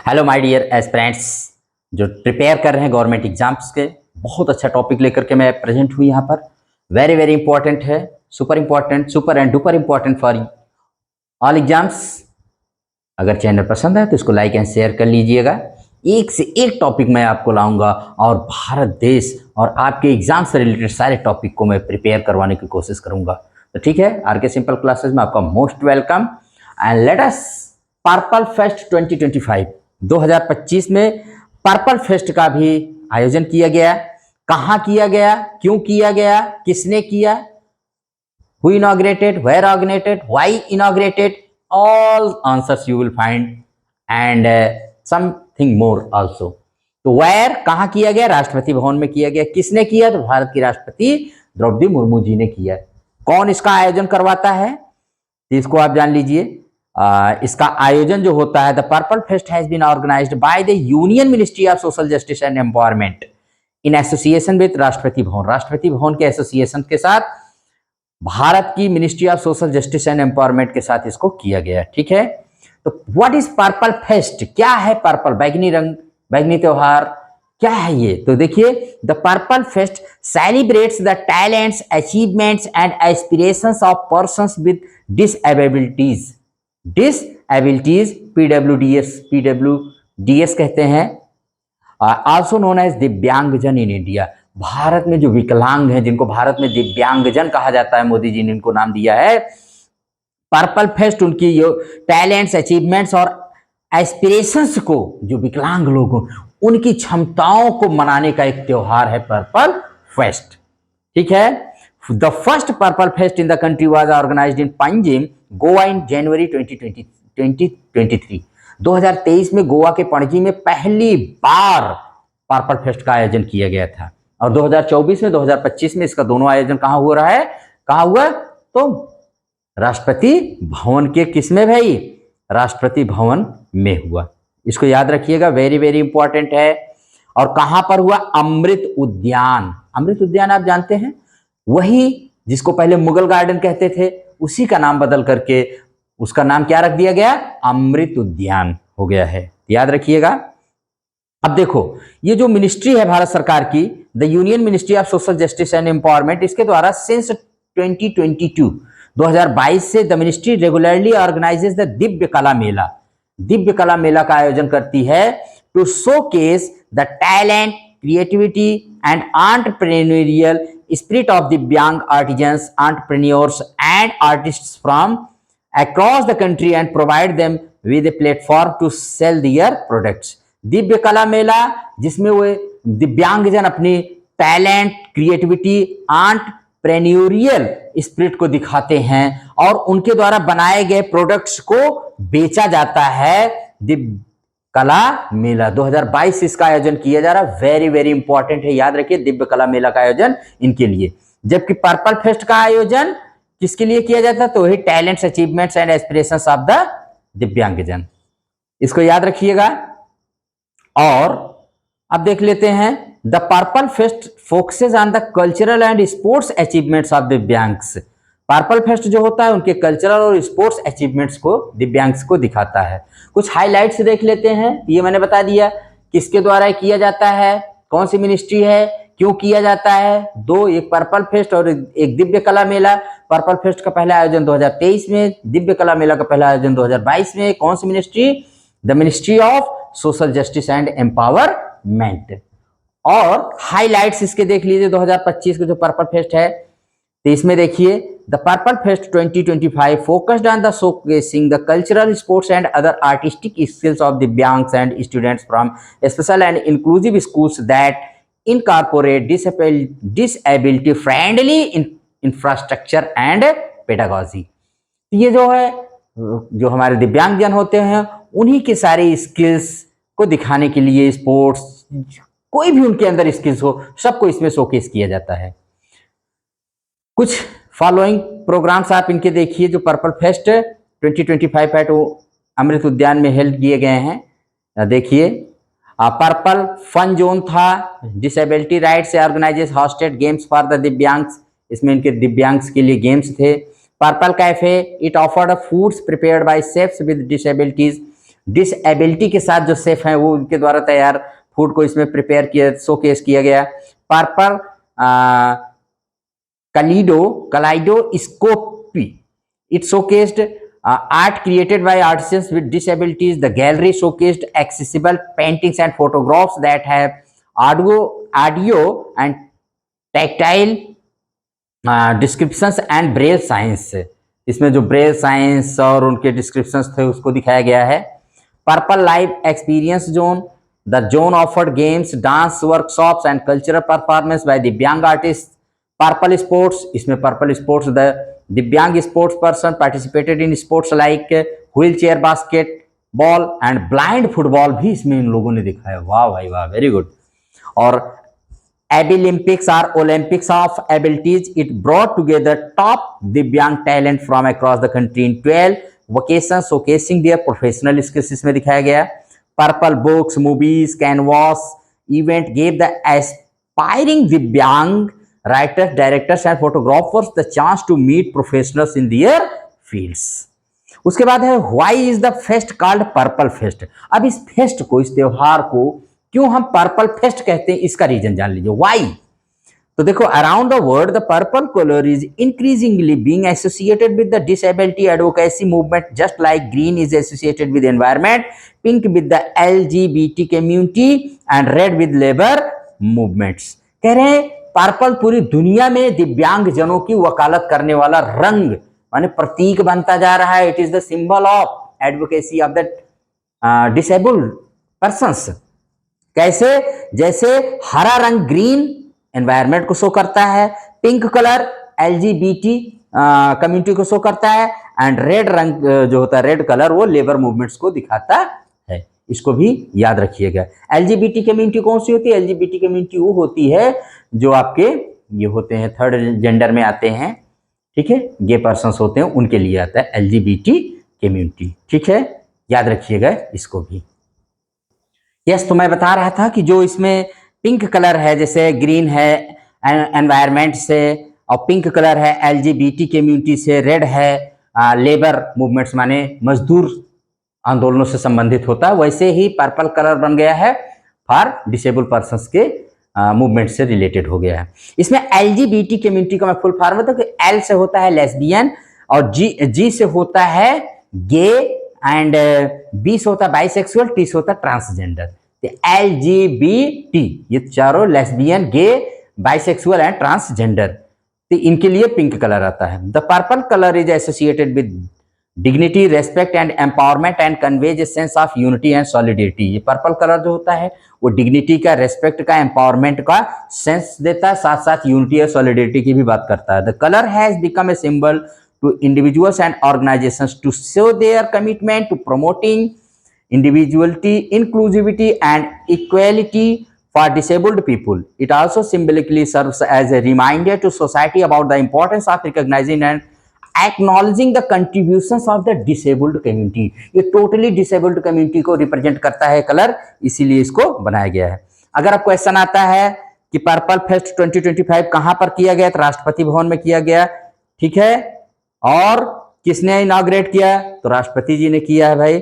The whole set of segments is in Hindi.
हेलो माय डियर एस्पिरेंट्स जो प्रिपेयर कर रहे हैं गवर्नमेंट एग्जाम्स के, बहुत अच्छा टॉपिक लेकर के मैं प्रेजेंट हुई यहाँ पर। वेरी वेरी इंपॉर्टेंट है, super important, super and duper important for all exams. अगर चैनल पसंद है तो इसको लाइक एंड शेयर कर लीजिएगा। एक से एक टॉपिक मैं आपको लाऊंगा और भारत देश और आपके एग्जाम से रिलेटेड सारे टॉपिक को मैं प्रिपेयर करवाने की कोशिश करूंगा। तो ठीक है, आर के सिंपल क्लासेस में आपका most welcome and let us purple fest 2025 2025 में पर्पल फेस्ट का भी आयोजन किया गया। कहाँ किया गया, क्यों किया गया, किसने किया, who inaugurated, where inaugurated, why inaugurated, all answers you will find and something more also। तो where कहाँ किया गया, राष्ट्रपति भवन में किया गया। किसने किया, तो भारत की राष्ट्रपति द्रौपदी मुर्मू जी ने किया। कौन इसका आयोजन करवाता है, तो इसको आप जान लीजिए। इसका आयोजन जो होता है, the purple fest has been organised by the union ministry of social justice and empowerment in association with Rashtrapati Bhavan. Rashtrapati Bhavan के एसोसिएशन के साथ भारत की ministry of social justice and empowerment के साथ इसको किया गया। ठीक है, तो व्हाट इज पर्पल फेस्ट, क्या है पर्पल, बैगनी रंग, बैगनी त्योहार क्या है ये। तो देखिए, the purple fest celebrates the talents, achievements and aspirations of persons with disabilities. Disabilities PWDs कहते हैं, आल्सो नोन एज दिव्यांगजन इन इंडिया। भारत में जो विकलांग हैं, जिनको भारत में दिव्यांगजन कहा जाता है, मोदी जी ने इनको नाम दिया है पर्पल फेस्ट। उनकी जो टैलेंट्स, अचीवमेंट्स और एस्पिरेशंस को, जो विकलांग लोग, उनकी क्षमताओं को मनाने का एक त्योहार है पर्पल फेस्ट। ठीक है, the first purple fest in the country was organised in Panjim, Goa in January 2023। 2023 में गोवा के पणजी में पहली बार पर्पल फेस्ट का आयोजन किया गया था। और 2024 में 2025 में इसका दोनों आयोजन कहाँ हो रहा है, कहाँ हुआ, तो राष्ट्रपति भवन के किसमें भाई, राष्ट्रपति भवन में हुआ। इसको याद रखिएगा, वेरी वेरी इंपॉर्टेंट है। और कहाँ पर हुआ, अमृत उद्यान। अमृत उद्यान आप जानते हैं, वही जिसको पहले मुगल गार्डन कहते थे, उसी का नाम बदल करके उसका नाम क्या रख दिया गया, अमृत उद्यान हो गया है, याद रखिएगा। अब देखो, ये जो मिनिस्ट्री है भारत सरकार की, the union ministry of social justice and empowerment, इसके द्वारा सिंस 2022 से the ministry regularly organises the Divya कला मेला। दिव्य कला मेला का आयोजन करती है to showcase the talent, creativity and entrepreneurial spirit of divyang artisans, entrepreneurs and artists from across the country and provide them with a platform to sell their products। Divya कला मेला, जिसमें वो दिव्यांगजन अपनी टैलेंट, क्रिएटिविटी, एंटरप्रेन्योरियल स्पिरिट को दिखाते हैं और उनके द्वारा बनाए गए प्रोडक्ट्स को बेचा जाता है। दिव्य कला मेला 2022 इसका आयोजन किया जा रहा है, वेरी वेरी इंपॉर्टेंट है, याद रखिए दिव्य कला मेला का आयोजन इनके लिए। जबकि पर्पल फेस्ट का आयोजन किसके लिए किया जाता है, तो वही talents, achievements and aspirations of the divyangjan, इसको याद रखिएगा। और अब देख लेते हैं, the purple fest focuses on the cultural and sports achievements of divyangs. Purple fest जो होता है उनके कल्चरल और स्पोर्ट्स अचीवमेंट्स को दिव्यांग्स को दिखाता है। कुछ हाईलाइट्स देख लेते हैं, ये मैंने बता दिया किसके द्वारा किया जाता है, कौन सी मिनिस्ट्री है, क्यों किया जाता है, दो, एक पर्पल फेस्ट और एक दिव्य कला मेला। पर्पल फेस्ट का पहला आयोजन 2023 में, दिव्य कला मेला का पहला आयोजन 2022 में। कौन सी ministry, the ministry of social justice and empowerment. और हाईलाइट्स इसके देख लीजिए 2025 का जो पर्पल फेस्ट है, तो इसमें देखिए, the purple fest 2025 focused on the showcasing the cultural, sports and other artistic skills of divyangs and students from special and inclusive schools that incorporate disability friendly infrastructure and pedagogy। ये जो है, जो हमारे दिव्यांगजन होते हैं, उन्हीं के सारे स्किल्स को दिखाने के लिए, स्पोर्ट्स, कोई भी उनके अंदर स्किल्स हो, सबको इसमें शोकेस किया जाता है। कुछ फॉलोइंग प्रोग्राम्स आप इनके देखिए, जो पर्पल फेस्ट 2025 है, तो अमृत उद्यान में हेल्ड किए गए हैं। देखिए, पर्पल फन जोन था, डिसेबिलिटी राइट्स से organizes hosted games for the divyangs, इसमें इनके दिव्यांग्स के लिए गेम्स थे। Purple cafe, it offered foods prepared by chefs with disabilities. Disability के साथ जो शेफ हैं वो उनके द्वारा तैयार फूड को इसमें प्रिपेयर किया, शोकेस किया गया। Purple kaleidoscopy, it showcased art created by artists with disabilities. The gallery showcased accessible paintings and photographs that have audio and tactile descriptions and braille signs. इसमें जो ब्रेल साइंस और उनके डिस्क्रिप्शंस थे उसको दिखाया गया है। Purple live experience zone, the zone offered games, dance workshops and cultural performance by दिव्यांग आर्टिस्ट। पर्पल स्पोर्ट्स, इसमें पर्पल स्पोर्ट्स, द दिव्यांग sports person participated in sports like wheel chair basket ball and blind football भी इसमें इन लोगों ने दिखाया। वाह भाई वाह, वेरी गुड। और Abilimpics are Olympics of abilities. It brought together top दिव्यांग talent from across the country in 12 vocations, showcasing their professional skills इसमें दिखाया गया। Purple books, movies, canvas event gave the aspiring दिव्यांग writers, directors and photographers the chance to meet professionals in their fields. उसके बाद है Why is the fest called Purple Fest? अब इस फेस्ट को, इस त्योहार को क्यों हम पर्पल फेस्ट कहते हैं, इसका रीजन जान लीजिए। वाई? तो देखो, around the world the purple colour is increasingly being associated with the disability advocacy movement, just like green is associated with environment, pink with the LGBT community and read with labour movements. कह रहे हैं पर्पल पूरी दुनिया में दिव्यांग जनों की वकालत करने वाला रंग माने प्रतीक बनता जा रहा है। It is the symbol of advocacy of the disabled persons. कैसे? जैसे हरा रंग ग्रीन एनवायरनमेंट को शो करता है, पिंक कलर एलजीबीटी कम्युनिटी को शो करता है, एंड रेड रंग जो होता है, रेड कलर, वो लेबर मूवमेंट्स को दिखाता है। इसको भी याद रखिएगा। एलजीबीटी कम्युनिटी कौन सी होती है? एलजीबीटी कम्युनिटी वो होती है जो आपके ये होते हैं, थर्ड जेंडर में आते हैं, ठीक है, गे पर्सन्स होते हैं, उनके लिए आता है एलजीबीटी कम्युनिटी। ठीक है, याद रखिएगा इसको भी। यस, तो मैं बता रहा था कि जो इसमें पिंक कलर है, जैसे ग्रीन है एनवायरनमेंट से, और पिंक कलर है एलजीबीटी कम्युनिटी से, रेड है लेबर मूवमेंट्स माने मजदूर आंदोलनों से संबंधित होता है, वैसे ही पर्पल कलर बन गया है फॉर डिसेबल पर्सन्स के मूवमेंट से रिलेटेड हो गया है। इसमें एलजीबीटी कम्युनिटी का मैं फुल फॉर्म बता कि एल से होता है लेस्बियन, और जी से होता है गे, एंड बी से होता है बाइसेक्सुअल, टी से होता है ट्रांसजेंडर। तो LGBT ये चारों lesbian, gay, bisexual and transgender, तो इनके लिए पिंक कलर आता है। The purple colour is associated with dignity, respect and empowerment and conveys a sense of unity and solidity. ये पर्पल कलर जो होता है वो डिग्निटी का, रेस्पेक्ट का, एम्पावरमेंट का सेंस देता है, साथ साथ यूनिटी और सॉलिडिटी की भी बात करता है। The colour has become a symbol to individuals and organizations to show their commitment to promoting individuality, inclusivity and equality for disabled people. It also symbolically serves as a reminder to society about the importance of recognizing and acknowledging the contributions of the disabled community. ये totally disabled community को represent करता है कलर, इसीलिए इसको बनाया गया है। अगर आप क्वेश्चन आता है कि पर्पल फेस्ट 2025 कहाँ पर किया गया, तो राष्ट्रपति भवन में किया गया, ठीक है, और किसने इनॉग्रेट किया, तो राष्ट्रपति जी ने किया है भाई।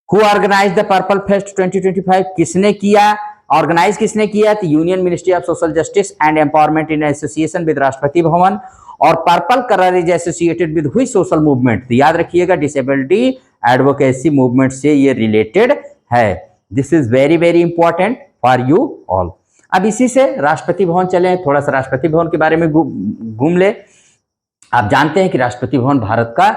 Who organise the purple fest 2025, किसने किया, ऑर्गेनाइज किसने किया, तो union ministry of social justice and empowerment in association with Rashtrapati Bhavan. और purple colour is associated with हुई सोशल मूवमेंट, तो याद रखिएगा डिसेबिलिटी एडवोकेसी मूवमेंट से ये रिलेटेड है। This is very very important for you all. अब इसी से राष्ट्रपति भवन चले, थोड़ा सा राष्ट्रपति भवन के बारे में घूम ले। आप जानते हैं कि राष्ट्रपति भवन भारत का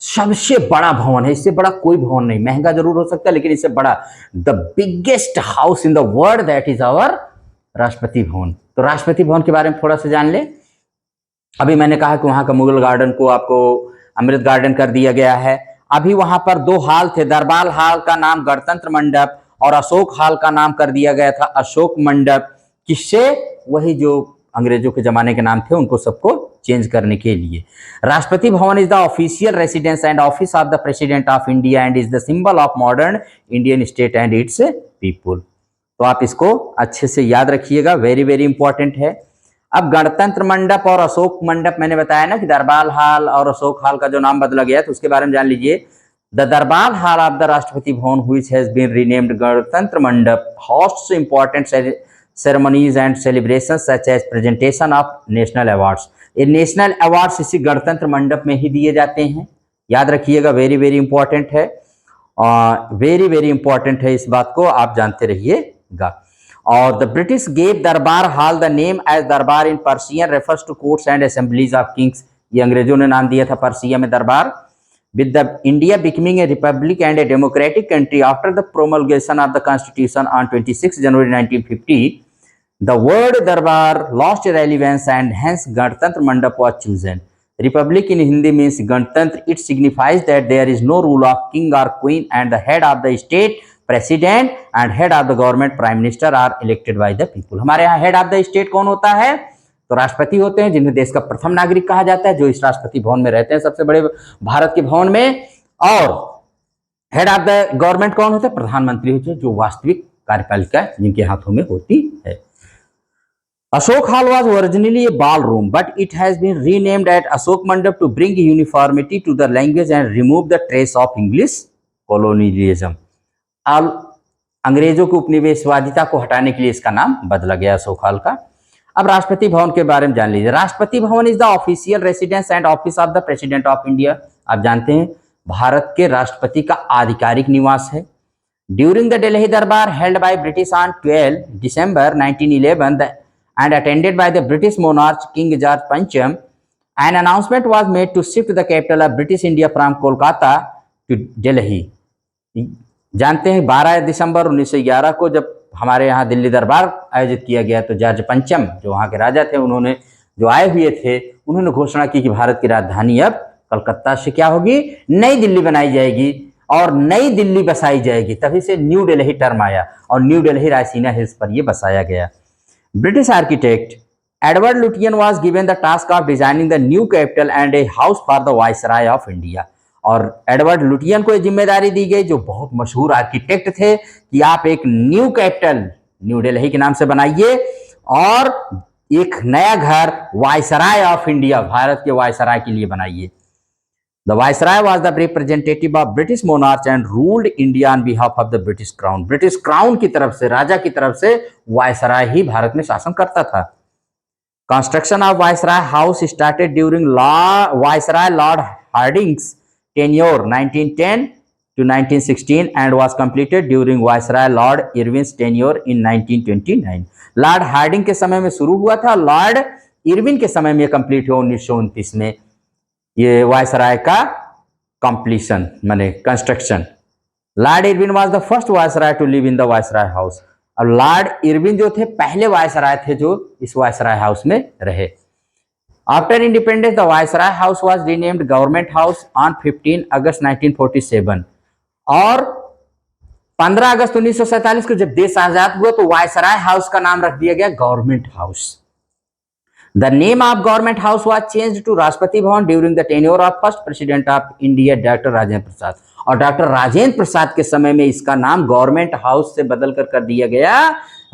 सबसे बड़ा भवन है, इससे बड़ा कोई भवन नहीं, महंगा जरूर हो सकता है लेकिन इससे बड़ा, the biggest house in the world that is our Rashtrapati Bhavan. तो राष्ट्रपति भवन के बारे में थोड़ा सा जान ले। अभी मैंने कहा कि वहां का मुगल गार्डन को आपको अमृत गार्डन कर दिया गया है। अभी वहां पर दो हाल थे, दरबार हाल का नाम गणतंत्र मंडप और अशोक हाल का नाम कर दिया गया था अशोक मंडप। किससे? वही जो अंग्रेजों के जमाने के नाम थे उनको सबको चेंज करने के लिए। Rashtrapati Bhavan is the official residence and office of the president of India and is the symbol of modern Indian state and it's people. तो आप इसको अच्छे से याद रखिएगा, वेरी वेरी इंपॉर्टेंट है। अब गणतंत्र मंडप और अशोक मंडप, मैंने बताया ना कि दरबार हाल और अशोक हाल का जो नाम बदला गया तो उसके बारे में जान लीजिए। The Darbar Hall of the Rashtrapati Bhavan, which has been renamed Ganatantra Mandap, hosts important ceremonies and celebrations such as presentation of national awards. ये नेशनल अवार्ड्स इसी गणतंत्र मंडप में ही दिए जाते हैं, याद रखिएगा, वेरी वेरी इंपॉर्टेंट है, वेरी वेरी इंपॉर्टेंट है, इस बात को आप जानते रहिएगा। और the British gave Durbar hall the name as Durbar in Persian refers to courts and assemblies of kings, ये अंग्रेजों ने नाम दिया था पर्सिया में दरबार। With the India becoming a republic and a democratic country after the promulgation of the Constitution on 26 January 1950, the word Darbar lost relevance and hence Ganatantra Mandap was chosen. Republic in Hindi means Ganatantra. It signifies that there is no rule of king or queen and the head of the state, president and head of the government, prime minister are elected by the people. हमारे यहाँ head of the state कौन होता है? तो राष्ट्रपति होते हैं, जिन्हें देश का प्रथम नागरिक कहा जाता है, जो इस राष्ट्रपति भवन में रहते हैं, सबसे बड़े भारत के भवन में। और हेड ऑफ द गवर्नमेंट कौन होता है? प्रधानमंत्री होते हैं, जो वास्तविक कार्यपालिका जिनके हाथों में होती है। Ashok hall was originally a ballroom but it has been renamed at Ashok Mandap to bring uniformity to the language and remove the trace of English colonialism. अब अंग्रेजों की उपनिवेशवादिता को हटाने के लिए इसका नाम बदला गया अशोक हॉल का। अब राष्ट्रपति भवन के बारे में जान लीजिए। Rashtrapati Bhavan is the official residence and office of the president of India. आप जानते हैं भारत के राष्ट्रपति का आधिकारिक निवास है। ड्यूरिंग द दिल्ली दरबार held by British on 12 December 1911 and attended by the British monarch King George Pancham, an announcement was made to shift the capital of British India from Kolkata to Delhi. जानते हैं 12 दिसंबर 1911 को जब हमारे यहाँ दिल्ली दरबार आयोजित किया गया तो जॉर्ज पंचम जो वहाँ के राजा थे, उन्होंने जो आए हुए थे, उन्होंने घोषणा की कि भारत की राजधानी अब कलकत्ता से क्या होगी, नई दिल्ली बनाई जाएगी और नई दिल्ली बसाई जाएगी। तभी से न्यू दिल्ली टर्म आया और न्यू दिल्ली रायसीना हिल्स पर यह बसाया गया। British architect Edward Lutyens was given the task of designing the new capital and a house for the viceroy of India. और एडवर्ड लुटियन को जिम्मेदारी दी गई, जो बहुत मशहूर आर्किटेक्ट थे, कि आप एक न्यू कैपिटल न्यू दिल्ली के नाम से बनाइए और एक नया घर वाइसराय ऑफ इंडिया, भारत के वाइसराय के लिए बनाइए। The viceroy was the representative of British monarch and ruled India on behalf of the British crown. British crown की तरफ से, राजा की तरफ से वाइसराय ही भारत में शासन करता था। Construction of viceroy house started during viceroy Lord Hardinge tenure 1910 to 1916 and was completed during Viceroy Lord Irwin's tenure in 1929. Lord Hardinge के समय में शुरू हुआ था, लॉर्ड इरविन के समय में कंप्लीट हुआ 1929 में। ये वाइसराय का कंप्लीशन माने construction. Lord Irwin was the first viceroy to live in the viceroy house. और लॉर्ड इरविन जो थे पहले वाइसराय थे जो इस वाइसराय हाउस में रहे। After independence, the Viceroy House was renamed Government House on 15 August 1947. और 15 अगस्त 1947 को जब देश आजाद हुआ तो वाइसराय हाउस का नाम रख दिया गया government house. The name of Government House was changed to Rashtrapati Bhavan during the tenure of first President of India, doctor Rajendra Prasad. और डॉक्टर राजेंद्र प्रसाद के समय में इसका नाम गवर्नमेंट हाउस से बदल कर दिया गया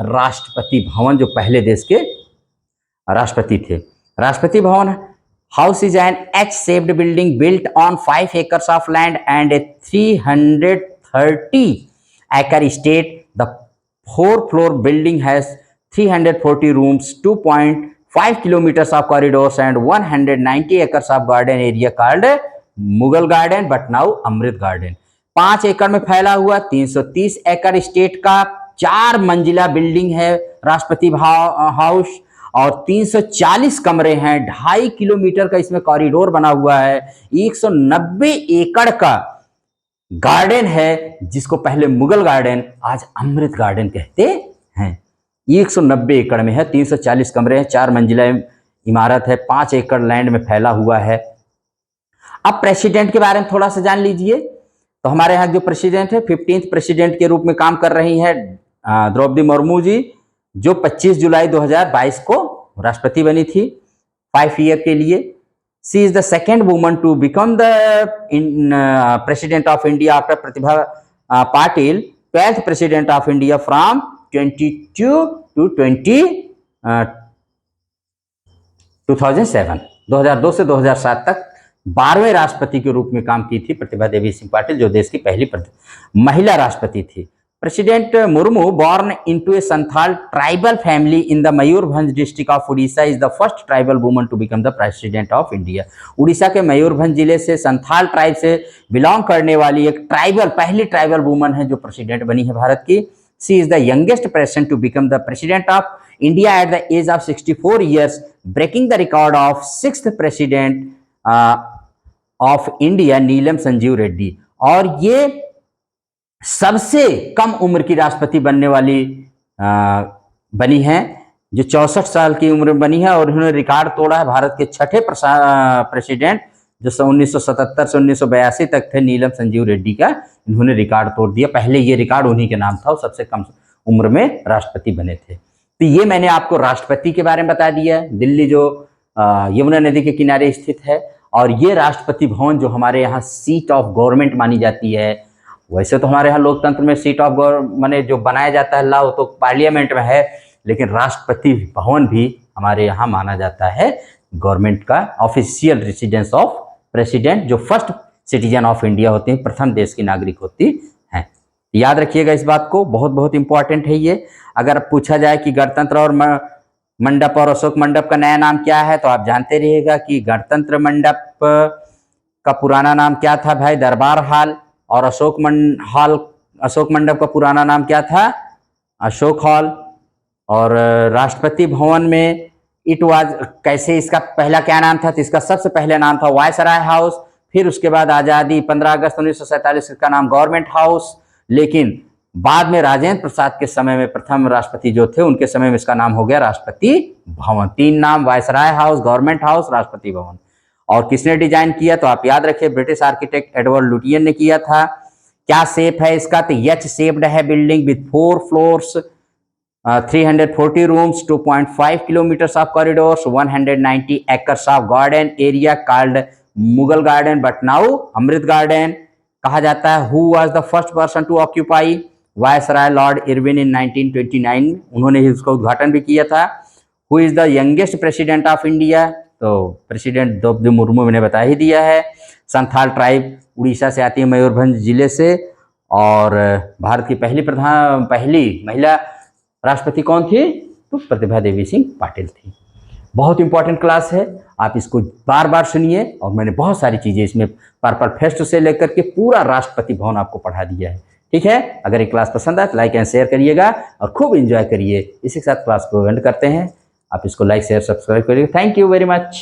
राष्ट्रपति भवन, जो पहले देश के राष्ट्रपति थे। Rashtrapati Bhavan house is an H-shaped building built on 5 acres of land and a 330-acre estate. The 4-floor building has 340 rooms, 2.5 kilometers of corridors and 190 acres of garden area called Mughal garden but now Amrit garden. 5 एकड़ में फैला हुआ 330 एकड़ स्टेट का 4 मंजिला बिल्डिंग है राष्ट्रपति हाउस और 340 कमरे हैं, 2.5 किलोमीटर का इसमें कॉरिडोर बना हुआ है, 190 एकड़ का गार्डन है जिसको पहले मुगल गार्डन आज अमृत गार्डन कहते हैं। 190 एकड़ में है, 340 कमरे हैं, 4 मंजिला इमारत है, 5 एकड़ लैंड में फैला हुआ है। अब प्रेसिडेंट के बारे में थोड़ा सा जान लीजिए। तो हमारे यहाँ जो प्रेसिडेंट है 15th प्रेसिडेंट के रूप में काम कर रही है द्रौपदी मुर्मू जी, जो 25 जुलाई 2022 को राष्ट्रपति बनी थी 5 ईयर के लिए। She is the second woman to become the president of India after Pratibha Patil, 12th president of India from 2002 से 2007 तक 12वें राष्ट्रपति के रूप में काम की थी प्रतिभा देवी सिंह पाटिल, जो देश की पहली महिला राष्ट्रपति थी। President Murmu, born into a Santhal tribal family in the Mayurbhanj district of Odisha, is the first tribal woman to become the president of India. Orissa के मयूरभंज जिले से संथाल ट्राइब से बिलोंग करने वाली एक पहली ट्राइबल वुमन है जो प्रेसिडेंट बनी है भारत की। She is the youngest person to become the president of India at the age of 64 years, breaking the record of 6th president of India, नीलम संजीव रेड्डी। और ये सबसे कम उम्र की राष्ट्रपति बनने वाली बनी हैं, जो 64 साल की उम्र में बनी है, और इन्होंने रिकॉर्ड तोड़ा है। भारत के छठे प्रेसिडेंट जो 1977 से 1982 तक थे, नीलम संजीव रेड्डी का, इन्होंने रिकॉर्ड तोड़ दिया। पहले ये रिकॉर्ड उन्हीं के नाम था, वो सबसे कम उम्र में राष्ट्रपति बने थे। तो ये मैंने आपको राष्ट्रपति के बारे में बता दिया। दिल्ली जो यमुना नदी के किनारे स्थित है, और ये राष्ट्रपति भवन जो हमारे यहाँ सीट ऑफ गवर्नमेंट मानी जाती है। वैसे तो हमारे यहाँ लोकतंत्र में सीट ऑफ गवर्नमेंट माने जो बनाया जाता है लॉ तो पार्लियामेंट में है, लेकिन राष्ट्रपति भवन भी हमारे यहाँ माना जाता है गवर्नमेंट का ऑफिशियल रेसिडेंस ऑफ प्रेसिडेंट, जो फर्स्ट सिटीजन ऑफ इंडिया होते हैं, प्रथम देश की नागरिक होती हैं। याद रखिएगा इस बात को, बहुत बहुत इंपॉर्टेंट है ये। अगर पूछा जाए कि गणतंत्र और मंडप और अशोक मंडप का नया नाम क्या है, तो आप जानते रहिएगा कि गणतंत्र मंडप का पुराना नाम क्या था भाई, दरबार हॉल, और अशोक मंडप का पुराना नाम क्या था, अशोक हॉल। और राष्ट्रपति भवन में कैसे इसका पहला क्या नाम था, तो इसका सबसे पहले नाम था वायसराय हाउस। फिर उसके बाद आज़ादी 15 अगस्त 1947 का नाम गवर्नमेंट हाउस, लेकिन बाद में राजेंद्र प्रसाद के समय में प्रथम राष्ट्रपति जो थे उनके समय में इसका नाम हो गया राष्ट्रपति भवन। 3 नाम, वायसराय हाउस, गवर्नमेंट हाउस, राष्ट्रपति भवन। और किसने डिजाइन किया, तो आप याद रखिए ब्रिटिश आर्किटेक्ट एडवर्ड लुटियन ने किया था। क्या शेप है इसका, तो एच शेप्ड है building with 4 floors, 340 rooms, 2.5 kilometres of corridors, 190 acres of garden area called Mughal garden but now Amrit garden कहा जाता है। Who was the first person to occupy, viceroy Lord Irwin in 1929, उन्होंने ही उसका उद्घाटन भी किया था। Who is the youngest president of India, तो प्रेसिडेंट द्रौपदी मुर्मू ने बता ही दिया है। संथाल ट्राइब उड़ीसा से आती है, मयूरभंज जिले से। और भारत की पहली महिला राष्ट्रपति कौन थी, तो प्रतिभा देवी सिंह पाटिल थी। बहुत इंपॉर्टेंट क्लास है, आप इसको बार बार सुनिए। और मैंने बहुत सारी चीज़ें इसमें पर्पल फेस्ट से लेकर के पूरा राष्ट्रपति भवन आपको पढ़ा दिया है। ठीक है, अगर ये क्लास पसंद आए तो लाइक एंड शेयर करिएगा और खूब एंजॉय करिए। इसी के साथ क्लास को एंड करते हैं। आप इसको लाइक शेयर सब्सक्राइब करिए। Thank you very much.